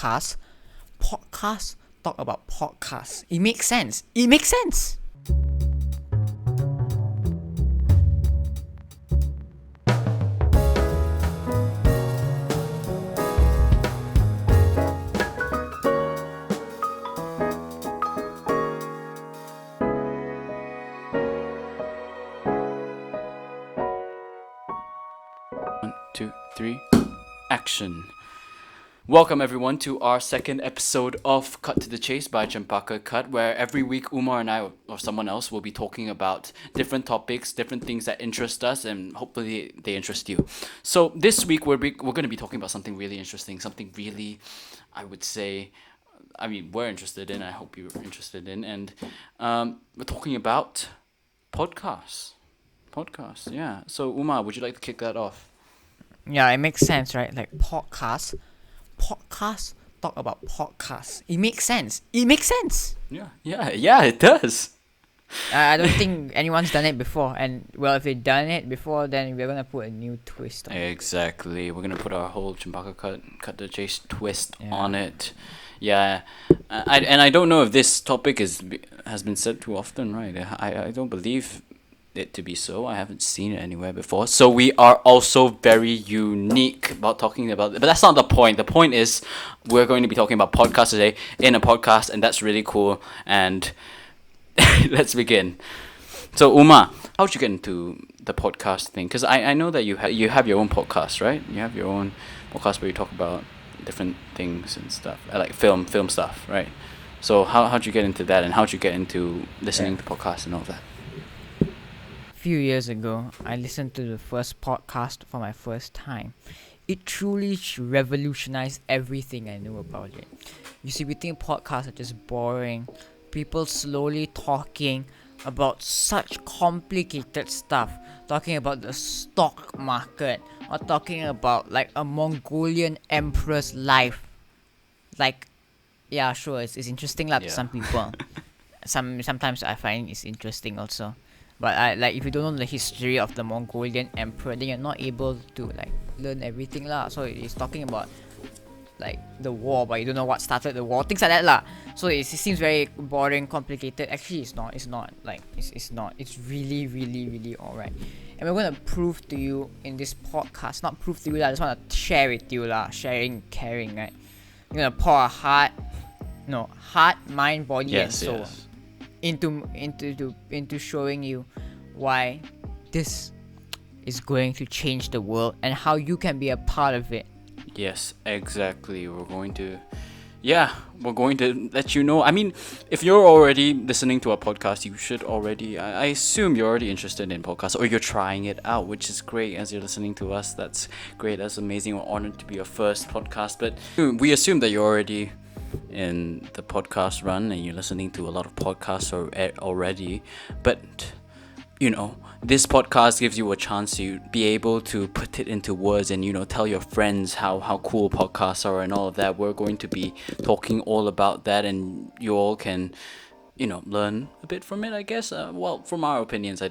Podcast talk about podcasts. It makes sense. It makes sense. One, two, three, action. Welcome everyone to our second episode of Cut to the Chase by Cempaka Cut, where every week Umar and I or someone else will be talking about different topics, different things that interest us, and hopefully they interest you. So this week we're going to be talking about something really interesting, something really, I would say, we're interested in. I hope you're interested in, and we're talking about podcasts. Podcasts, yeah. So Umar, would you like to kick that off? Yeah, it makes sense, right? Like podcasts talk about podcasts. It makes sense. It makes sense. Yeah, it does. I don't think anyone's done it before, and well, if they've done it before, then we're gonna put a new twist on it. Exactly. We're gonna put our whole Cempaka Cut the Chase twist on it. Yeah, I don't know if this topic has been said too often, right? I don't believe it to be so. I haven't seen it anywhere before. So we are also very unique about talking about it. But that's not the point. The point is we're going to be talking about podcasts today in a podcast, and that's really cool. And let's begin. So Umar, how'd you get into the podcast thing? Because I know that you have your own podcast, right? You have your own podcast where you talk about different things and stuff, like film stuff, right? So how'd you get into that, and how'd you get into listening to podcasts and all that? Few years ago, I listened to the first podcast for my first time. It truly revolutionized everything I knew about it. You see, we think podcasts are just boring. People slowly talking about such complicated stuff. Talking about the stock market. Or talking about like a Mongolian emperor's life. Like, yeah, sure, it's interesting to some people. Sometimes I find it's interesting also. But if you don't know the history of the Mongolian emperor, then you're not able to learn everything lah. So it's talking about the war, but you don't know what started the war, things like that lah. So it seems very boring, complicated. Actually, it's not. It's not. It's not. It's really, really, really alright. And we're gonna prove to you in this podcast. Not prove to you lah. I just wanna share with you lah. Sharing, caring, right? We're gonna pour our heart, mind, body, and soul. Yes. into showing you why this is going to change the world and how you can be a part of it. Yes, exactly. We're going to let you know. I mean, if you're already listening to our podcast, you should already, I assume you're already interested in podcasts, or you're trying it out, which is great. As you're listening to us, that's great. That's amazing. We're honored to be your first podcast, but we assume that you're already in the podcast run and you're listening to a lot of podcasts already. But this podcast gives you a chance to be able to put it into words and tell your friends how cool podcasts are and all of that. We're going to be talking all about that, and you all can learn a bit from it, I guess. From our opinions,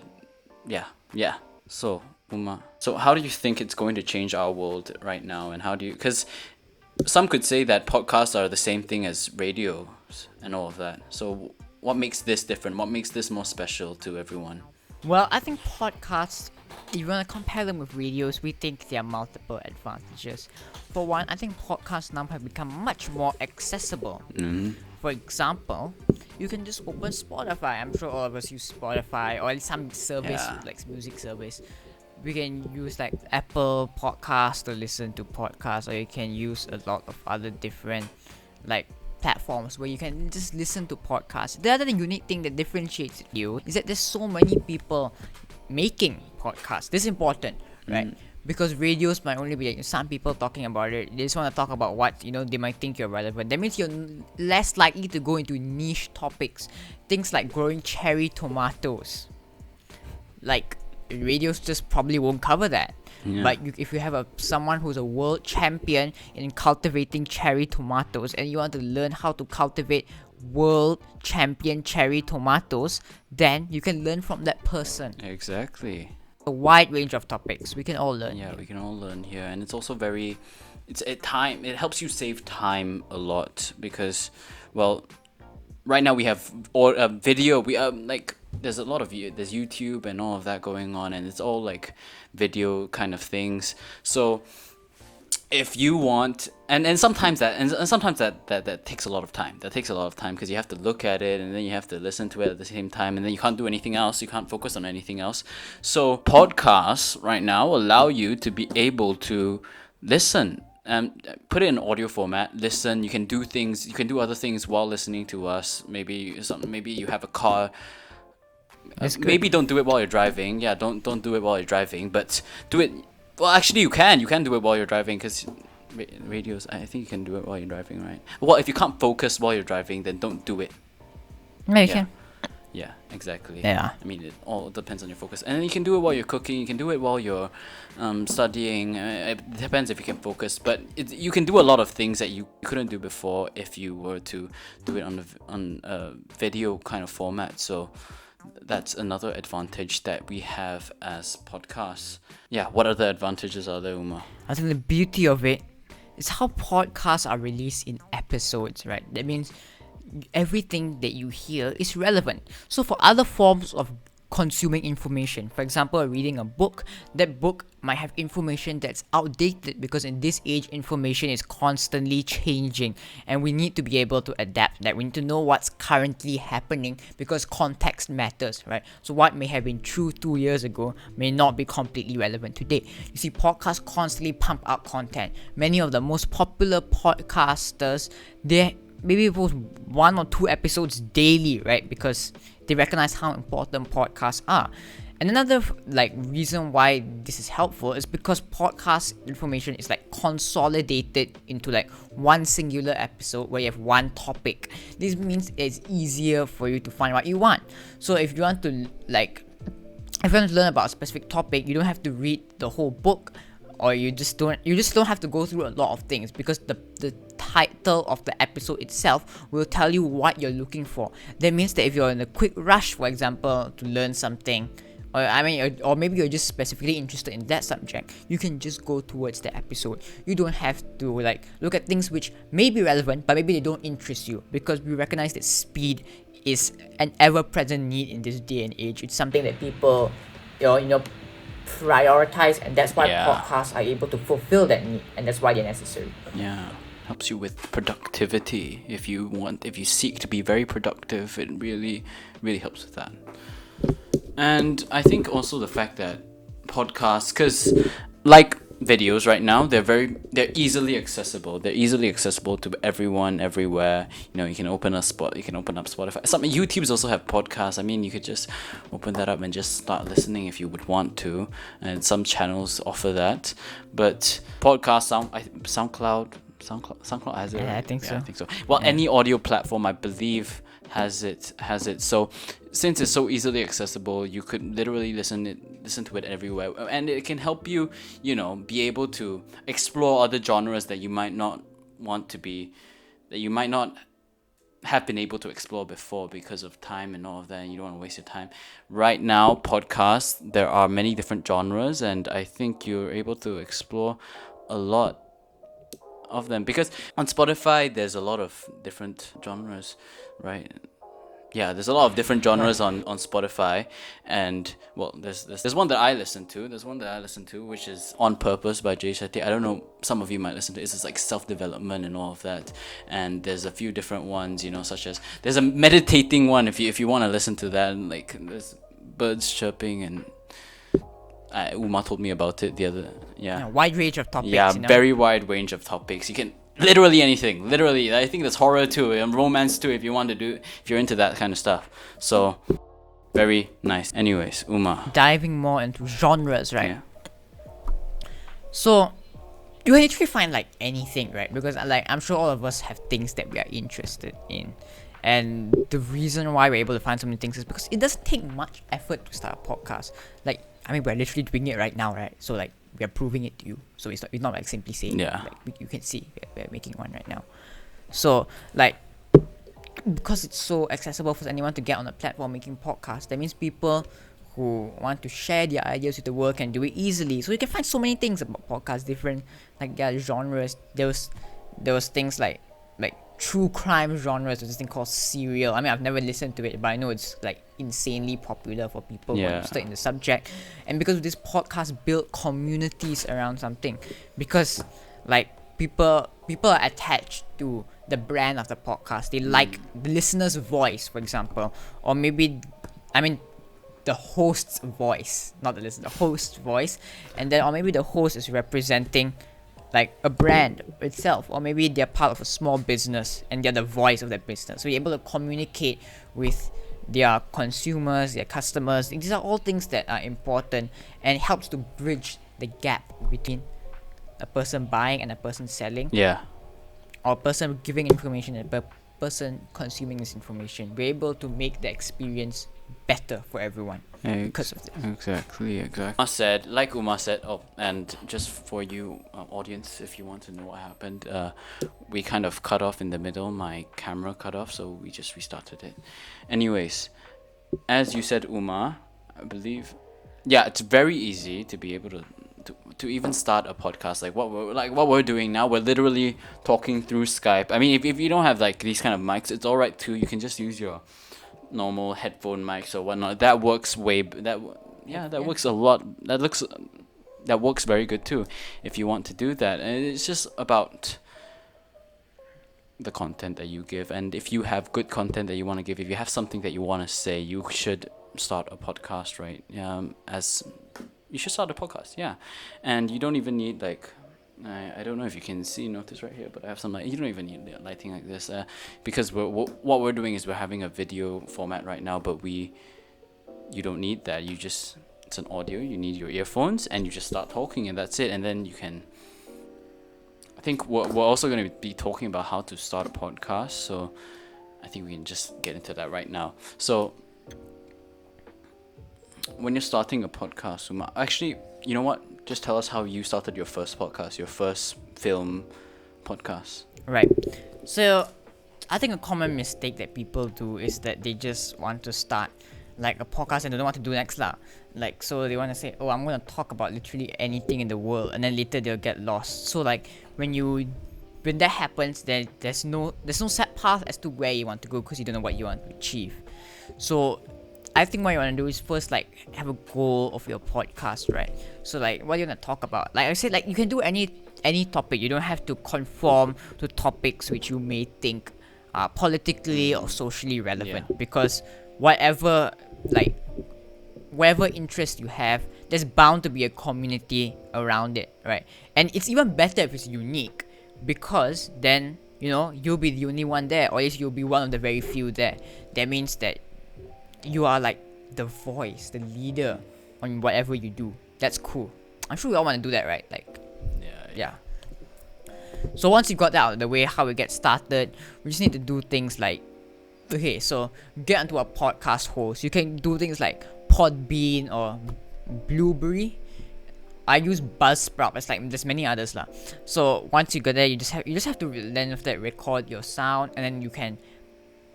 So Umar, so how do you think it's going to change our world right now, and how do you, because some could say that podcasts are the same thing as radios and all of that. So what makes this different? What makes this more special to everyone? Well, I think podcasts, if you want to compare them with radios, we think there are multiple advantages. For one, I think podcasts now have become much more accessible. Mm-hmm. For example, you can just open Spotify. I'm sure all of us use Spotify or some service, like music service. We can use Apple Podcasts to listen to podcasts, or you can use a lot of other different platforms where you can just listen to podcasts. The other unique thing that differentiates you is that there's so many people making podcasts. This is important, right? Because radios might only be some people talking about it. They just want to talk about what they might think you're relevant. That means you're less likely to go into niche topics, things like growing cherry tomatoes. Radios just probably won't cover that. But if you have someone who's a world champion in cultivating cherry tomatoes, and you want to learn how to cultivate world champion cherry tomatoes, then you can learn from that person. Exactly. A wide range of topics we can all learn. We can all learn here, and it's also very It helps you save time a lot because, well, right now we have or video. We like there's a lot of there's YouTube and all of that going on, and it's all like video kind of things. So if you want, and sometimes that takes a lot of time. That takes a lot of time because you have to look at it and then you have to listen to it at the same time, and then you can't do anything else. You can't focus on anything else. So podcasts right now allow you to be able to listen and put it in audio format. Listen. You can do things. You can do other things while listening to us. Maybe you have a car. Maybe don't do it while you're driving. Yeah, don't do it while you're driving, but do it. Well, actually, you can do it while you're driving because radios. I think you can do it while you're driving, right? Well, if you can't focus while you're driving, then don't do it. No, you Yeah. can. Yeah, exactly. Yeah. I mean, it all depends on your focus, and then you can do it while you're cooking. You can do it while you're studying. It depends if you can focus, but you can do a lot of things that you couldn't do before if you were to do it on a video kind of format. So that's another advantage that we have as podcasts. Yeah, what other advantages are there, Umar? I think the beauty of it is how podcasts are released in episodes, right? That means everything that you hear is relevant. So for other forms of consuming information, for example, reading a book, that book might have information that's outdated because in this age information is constantly changing and we need to be able to adapt that. We need to know what's currently happening because context matters, right? So what may have been true 2 years ago may not be completely relevant today. You see, podcasts constantly pump out content. Many of the most popular podcasters, they maybe post 1 or 2 episodes daily, right? Because they recognize how important podcasts are. And another reason why this is helpful is because podcast information is like consolidated into like one singular episode where you have one topic. This means it's easier for you to find what you want. So if you want to learn about a specific topic, you don't have to read the whole book, or you just don't have to go through a lot of things because the title of the episode itself will tell you what you're looking for. That means that if you're in a quick rush, for example, to learn something, or maybe you're just specifically interested in that subject, you can just go towards the episode. You don't have to look at things which may be relevant but maybe they don't interest you, because we recognize that speed is an ever-present need in this day and age. It's something that people prioritize, and that's why podcasts are able to fulfill that need, and that's why they're necessary. Yeah, helps you with productivity. If you seek to be very productive, it really helps with that. And I think also the fact that podcasts, because like videos right now, they're easily accessible. They're easily accessible to everyone, everywhere. You can open up Spotify. Some YouTubes also have podcasts. I mean, you could just open that up and just start listening if you would want to. And some channels offer that. But podcasts, SoundCloud has it. Yeah, right? I think so. I think so. Well, any audio platform, I believe, has it. So since it's so easily accessible, you could literally listen to it everywhere, and it can help you, be able to explore other genres that you might not have been able to explore before because of time and all of that, and you don't want to waste your time. Right now, podcasts, there are many different genres, and I think you're able to explore a lot of them, because on Spotify there's a lot of different genres, right? Yeah, there's a lot of different genres on Spotify, and well, there's one that I listen to. There's one that I listen to, which is On Purpose by Jay Shetty. I don't know, some of you might listen to it. It's just like self-development and all of that. And there's a few different ones, such as there's a meditating one if you want to listen to that. And there's birds chirping, and Umar told me about it the other. Yeah, wide range of topics. Yeah, very wide range of topics. You can literally anything. Literally, I think there's horror too, and romance too, if you're into that kind of stuff. So, very nice. Anyways, Umar. Diving more into genres, right? Yeah. So, you can actually find anything, right? Because I'm sure all of us have things that we are interested in. And the reason why we're able to find so many things is because it doesn't take much effort to start a podcast. We're literally doing it right now, right? So we are proving it to you. So it's not simply saying. Yeah. You can see we're making one right now. So because it's so accessible for anyone to get on a platform making podcasts, that means people who want to share their ideas with the world can do it easily. So you can find so many things about podcasts, different like their genres. There was things like true crime genres. There's this thing called serial. I mean, I've never listened to it, but I know it's like insanely popular for people who are Yeah. interested in the subject. And because of this podcast build communities around something, because like people are attached to the brand of the podcast. They like the listener's voice, for example, or maybe, I mean, the host's voice, not the listener, the host's voice, and then or maybe the host is representing like a brand itself, or maybe they're part of a small business and they're the voice of that business. So you're able to communicate with their consumers, their customers. These are all things that are important, and it helps to bridge the gap between a person buying and a person selling, Yeah. or a person giving information and a person consuming this information. We're able to make the experience better for everyone because of this. Exactly. Umar said, and just for you, audience, if you want to know what happened, we kind of cut off in the middle. My camera cut off, so we just restarted it. Anyways, as you said, Umar, I believe, yeah, it's very easy to be able to even start a podcast like what we're doing now. We're literally talking through Skype. I mean, if you don't have like these kind of mics, it's all right too. You can just use your normal headphone mics or whatnot. That works that works a lot. That works very good too if you want to do that. And it's just about the content that you give, and if you have good content that you want to give, if you have something that you want to say, you should start a podcast, right? As you should start a podcast, yeah. And you don't even need like I don't know if you can notice right here, but I have some you don't even need lighting like this, because what we're doing is we're having a video format right now, but you don't need that. It's an audio. You need your earphones, and you just start talking, and that's it. And then you can. I think we're also going to be talking about how to start a podcast, so I think we can just get into that right now. So when you're starting a podcast, Umar, actually, you know what? Just tell us how you started your first podcast, your first film podcast. Right. So I think a common mistake that people do is that they just want to start like a podcast and they don't know what to do next lah. Like, so they want to say, oh, I'm going to talk about literally anything in the world, and then later they'll get lost. So like when that happens, then there's no set path as to where you want to go, because you don't know what you want to achieve. So I think what you want to do is first like have a goal of your podcast, right? So like what you're gonna talk about. Like I said, like you can do any topic. You don't have to conform to topics which you may think are politically or socially relevant, because whatever interest you have, there's bound to be a community around it, right? And it's even better if it's unique, because then you'll be the only one there, or at least you'll be one of the very few there. That means that you are like the voice, the leader on whatever you do. That's cool. I'm sure we all want to do that, right? Like, yeah. So once you got that out of the way, how we get started, we just need to do things like, okay, so get onto a podcast host. You can do things like Podbean or Blueberry. I use Buzzsprout. It's like there's many others lah. So once you go there, you just have to then after that record your sound, and then you can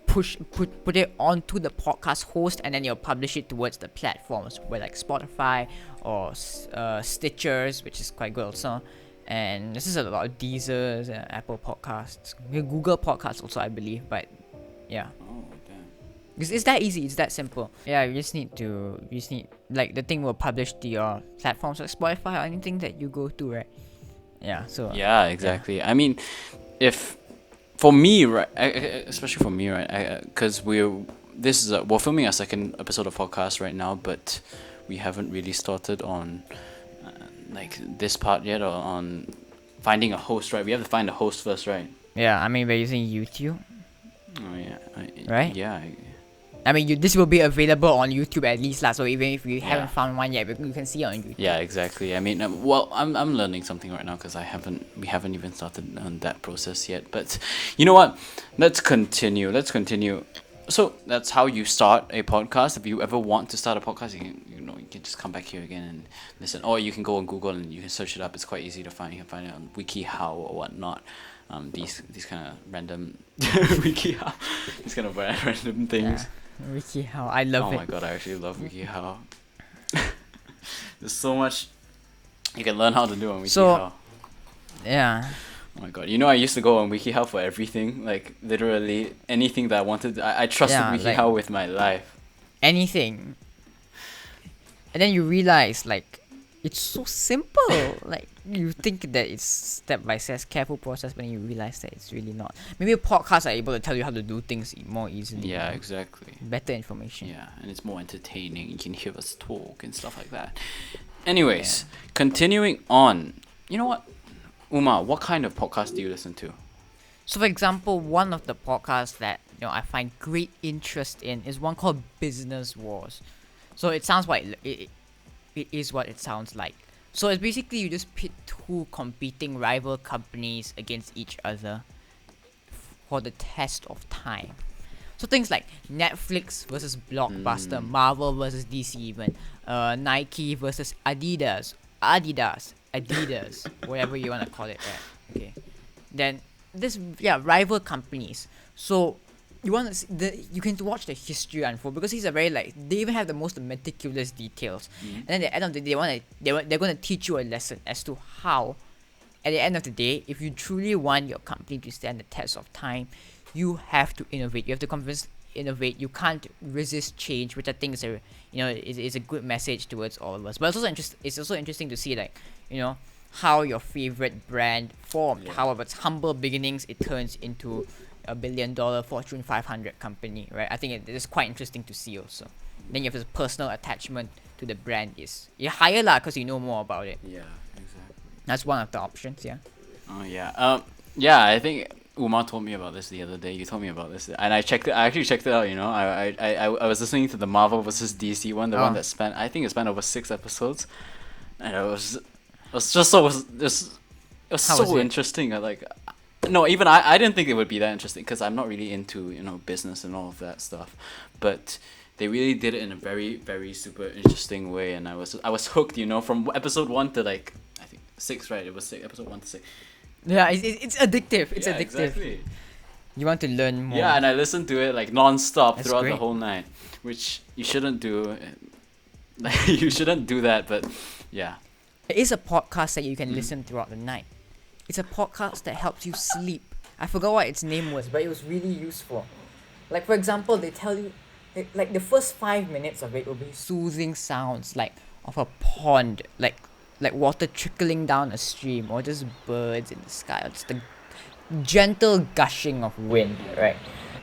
put it onto the podcast host, and then you'll publish it towards the platforms where like Spotify or Stitchers, which is quite good also. And this is a lot of Deezers and Apple Podcasts, Google Podcasts also, I believe. But yeah. Oh, damn. It's that easy. It's that simple. Yeah, you just need like the thing will publish to your platforms like Spotify or anything that you go to, right? Yeah. So. Yeah, exactly. Yeah. I mean, for me, right, especially for me, right, because we're filming our second episode of podcast right now, but we haven't really started on like this part yet, or on finding a host, right? We have to find a host first, right? Yeah, I mean, we're using YouTube. Oh yeah. Right? Yeah. I mean, this will be available on YouTube at least lah. So even if you haven't found one yet, you can see it on YouTube. Yeah, exactly. I mean, I'm learning something right now, because we haven't even started on that process yet. But you know what? Let's continue. So that's how you start a podcast. If you ever want to start a podcast, you can just come back here again and listen, or you can go on Google and you can search it up. It's quite easy to find. You can find it on WikiHow or whatnot. These kind of random WikiHow, these kind of random things. Yeah. WikiHow, I love it. Oh my god, I actually love WikiHow. There's so much you can learn how to do on WikiHow. So yeah, Oh my god! You know, I used to go on WikiHow for everything. Like literally anything that I wanted. I trusted yeah, like WikiHow with my life. anything, and then you realize like it's so simple. Like you think that it's step by step, careful process, but then you realize that it's really not. Maybe podcasts are able to tell you how to do things more easily. Yeah, exactly. Better information. Yeah, and it's more entertaining. You can hear us talk and stuff like that. Anyways, continuing on. You know what, Umar? What kind of podcast do you listen to? So, for example, one of the podcasts that I find great interest in is one called Business Wars. So it sounds like it is what it sounds like. So it's basically you just pit two competing rival companies against each other for the test of time. So things like Netflix versus Blockbuster, Marvel versus DC, even Nike versus Adidas, whatever you wanna call it. Right? Okay. Then rival companies. So you want to you can watch the history unfold because these are very like they even have the most meticulous details. And then at the end of the day, they're going to teach you a lesson as to how. At the end of the day, if you truly want your company to stand the test of time, you have to innovate. You have to innovate. You can't resist change, which I think is is a good message towards all of us. But it's also interesting to see how your favorite brand formed. Yeah. How of its humble beginnings it turns into a $1 billion Fortune 500 company, right? I think it is quite interesting to see also. Then you have this personal attachment to the brand you're higher lah because you know more about it. Yeah, exactly. That's one of the options, yeah. Oh yeah. Yeah. I think Umar told me about this the other day. You told me about this, and I checked it. I actually checked it out. I was listening to the Marvel versus DC one, the one that it spanned over 6 episodes, and it was just so it was How was so it? interesting. No, even I didn't think it would be that interesting because I'm not really into business and all of that stuff, but they really did it in a very very super interesting way, and I was hooked. From episode 1 to like I think 6, right? It was episode 1 to 6. Yeah, it's addictive. It's Yeah, addictive. exactly. You want to learn more. Yeah, and I listened to it like non-stop That's throughout the great. whole night, which you shouldn't do. Like you shouldn't do that, but yeah. It is a podcast that you can listen throughout the night. It's a podcast that helps you sleep. I forgot what its name was, but it was really useful. Like for example, they tell you, like the first 5 minutes of it will be soothing sounds like of a pond, like water trickling down a stream, or just birds in the sky, or just the gentle gushing of wind. Right?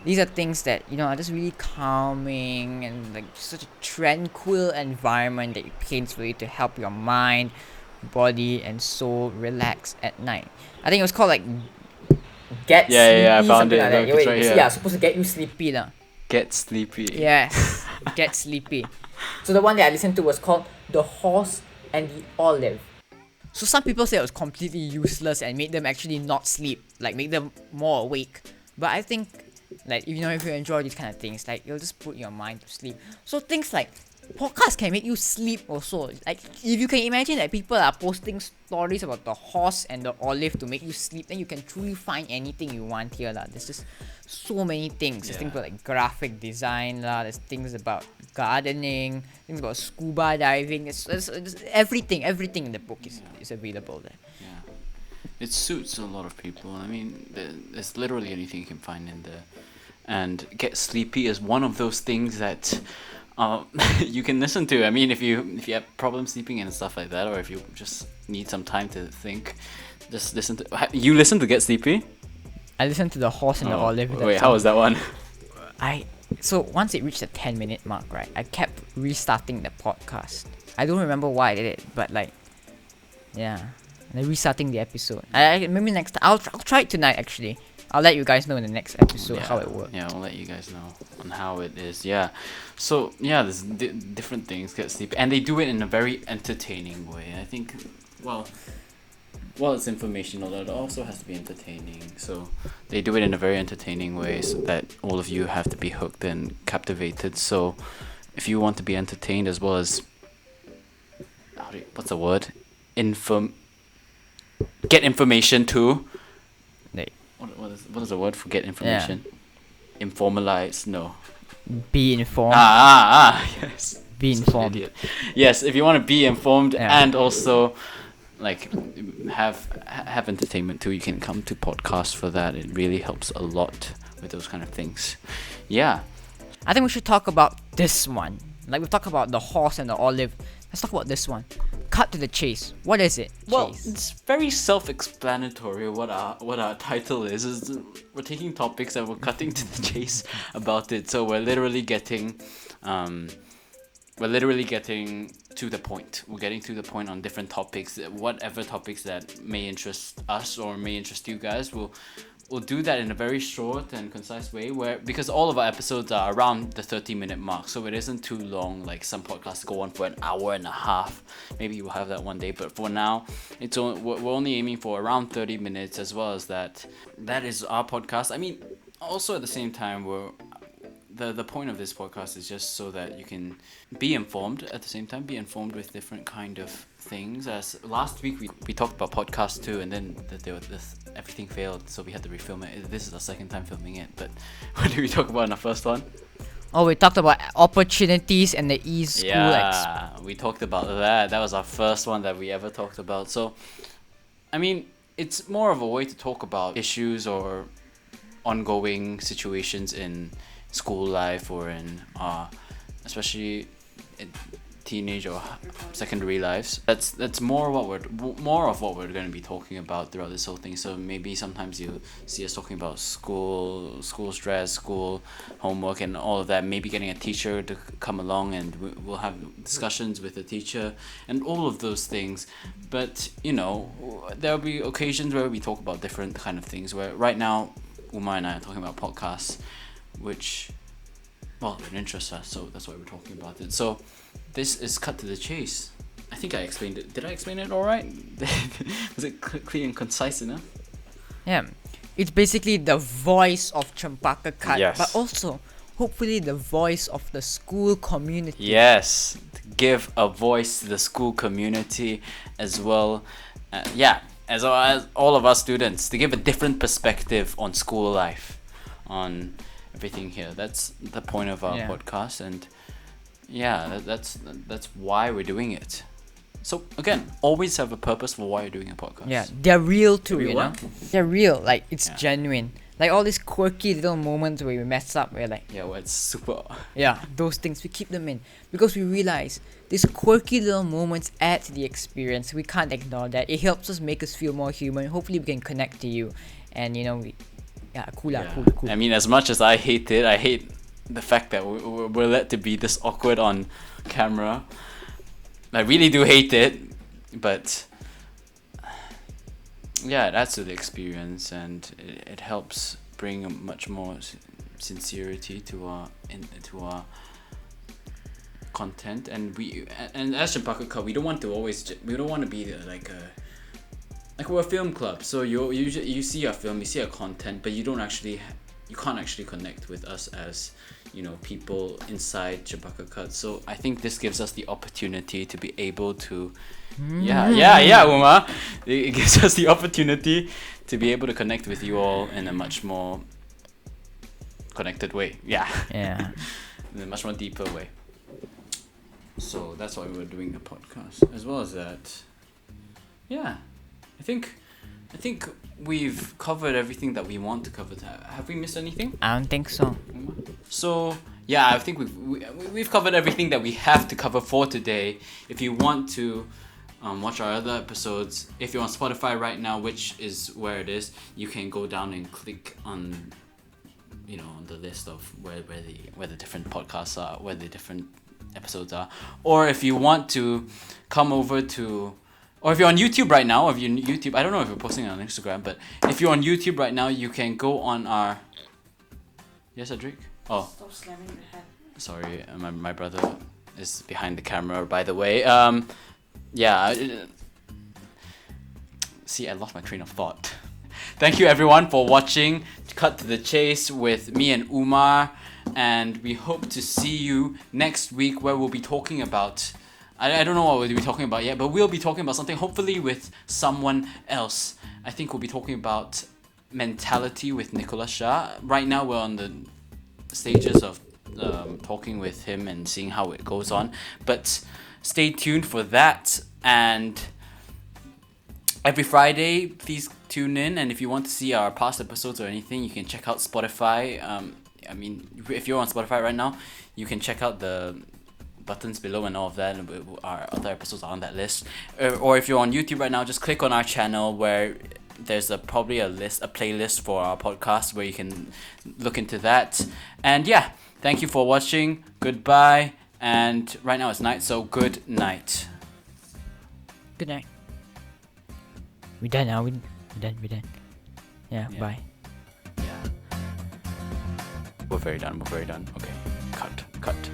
These are things that are just really calming and like such a tranquil environment that it paints for you to help your mind, body, and soul relax at night. I think it was called like Get Sleepy, I found something it. like that. Look, it's right here. Yeah, supposed to get you sleepy lah. Get sleepy. Yes, Get Sleepy. So the one that I listened to was called The Horse and the Olive. So some people say it was completely useless and made them actually not sleep, like make them more awake. But I think, like if you enjoy these kind of things, like it'll just put your mind to sleep. So things like podcasts can make you sleep also. Like if you can imagine that people are posting stories about the horse and the olive to make you sleep, then you can truly find anything you want here lah. There's just so many things. There's things about like graphic design lah. There's things about gardening, things about scuba diving. It's everything in the book is available there. Yeah. It suits a lot of people. I mean, there's literally anything you can find in there. And Get Sleepy is one of those things that you can listen to. I mean, if you have problems sleeping and stuff like that, or if you just need some time to think, just listen to. You listen to Get Sleepy? I listened to the horse and the olive. Wait, how was that one? So once it reached the 10-minute mark, right, I kept restarting the podcast. I don't remember why I did it, but like, yeah, and then restarting the episode. Maybe next time I'll try it tonight actually. I'll let you guys know in the next episode how it works. Yeah, I'll let you guys know on how it is. Yeah, so yeah, there's different things Get Sleepy, and they do it in a very entertaining way. I think, well, it's informational, it also has to be entertaining. So they do it in a very entertaining way, so that all of you have to be hooked and captivated. So if you want to be entertained as well as what's the word? Get information too. What is the word for get information? Informalize? No. Be informed. Yes. Be Such an informed. idiot. Yes, if you want to be informed Yeah. and also like have entertainment too, you can come to podcasts for that. It really helps a lot with those kind of things. Yeah. I think we should talk about this one. Like we talked about the horse and the olive. Let's talk about this one. Cut to the chase. What is it? Well, Chase. it's very self-explanatory what our title is we're taking topics and we're cutting to the chase about it. So we're literally getting to the point. We're getting to the point on different topics, whatever topics that may interest us or may interest you guys. We'll do that in a very short and concise way, because all of our episodes are around the 30-minute mark, so it isn't too long. Like some podcasts go on for an hour and a half. Maybe we'll have that one day, but for now, we're only aiming for around 30 minutes. As well as that is our podcast. I mean, also at the same time, the point of this podcast is just so that you can be informed at the same time, be informed with different kind of things. As last week we talked about podcasts too, and then everything failed, so we had to refilm it. This is our second time filming it, but what did we talk about in the first one? Oh, we talked about opportunities and the e-school. We talked about that. That was our first one that we ever talked about. So, I mean, it's more of a way to talk about issues or ongoing situations in school life or in especially in teenage or secondary lives. That's more of what we're going to be talking about throughout this whole thing. So maybe sometimes you see us talking about school stress, school homework, and all of that. Maybe getting a teacher to come along and we'll have discussions with the teacher and all of those things. But there'll be occasions where we talk about different kind of things. Where right now, Umar and I are talking about podcasts, which, well, it interests us, so that's why we're talking about it. So this is Cut to the Chase. I think I explained it. Did I explain it all right? Was it clear and concise enough? Yeah. It's basically the voice of Cempaka Cut, Yes. but also hopefully the voice of the school community. Yes, to give a voice to the school community as well. As well as all of us students, to give a different perspective on school life, on everything here. That's the point of our podcast, and that's why we're doing it. So again, always have a purpose for why you're doing a podcast. Yeah, they're real too, Real you know. what? They're real, like it's genuine. Like all these quirky little moments where we mess up, we're like, Well, it's super. yeah, those things we keep them in because we realize these quirky little moments add to the experience. We can't ignore that. It helps us make us feel more human. Hopefully, we can connect to you, and cool. I mean, as much as I hate it, I hate the fact that we're let to be this awkward on camera. I really do hate it, but it adds to the experience, and it helps bring a much more sincerity to our content. And as Cempaka Cut, we don't want to be like we're a film club. So you see our film, you see our content, but you can't actually connect with us as people inside Cempaka Cut. So I think this gives us the opportunity to be able to Umar. It gives us the opportunity to be able to connect with you all in a much more connected way. Yeah. In a much more deeper way. So that's why we're doing the podcast. As well as that, I think we've covered everything that we want to cover. Have we missed anything? I don't think so. So I think we've covered everything that we have to cover for today. If you want to watch our other episodes, if you're on Spotify right now, which is where it is, you can go down and click on on the list of where the different podcasts are, where the different episodes are. Or if you want to come over to, or if you're on YouTube right now, I don't know if we're posting it on Instagram, but if you're on YouTube right now, you can go on our... Yes, Adric? Oh. Stop slamming the head. Sorry, my brother is behind the camera, by the way. See, I lost my train of thought. Thank you everyone for watching Cut to the Chase with me and Umar, and we hope to see you next week, where we'll be talking about... I don't know what we'll be talking about yet, but we'll be talking about something hopefully with someone else. I think we'll be talking about mentality with Nicola Shah. Right now we're on the stages of talking with him and seeing how it goes on. But stay tuned for that. And every Friday, please tune in. And if you want to see our past episodes or anything, you can check out Spotify. I mean, if you're on Spotify right now, you can check out the buttons below and all of that, and our other episodes are on that list. Or if you're on YouTube right now, just click on our channel where there's probably a playlist for our podcast where you can look into that. And yeah, thank you for watching. Goodbye. And right now it's night, so good night. Good night. We done now. We done. Yeah. Bye. Yeah. We're very done. Okay. Cut.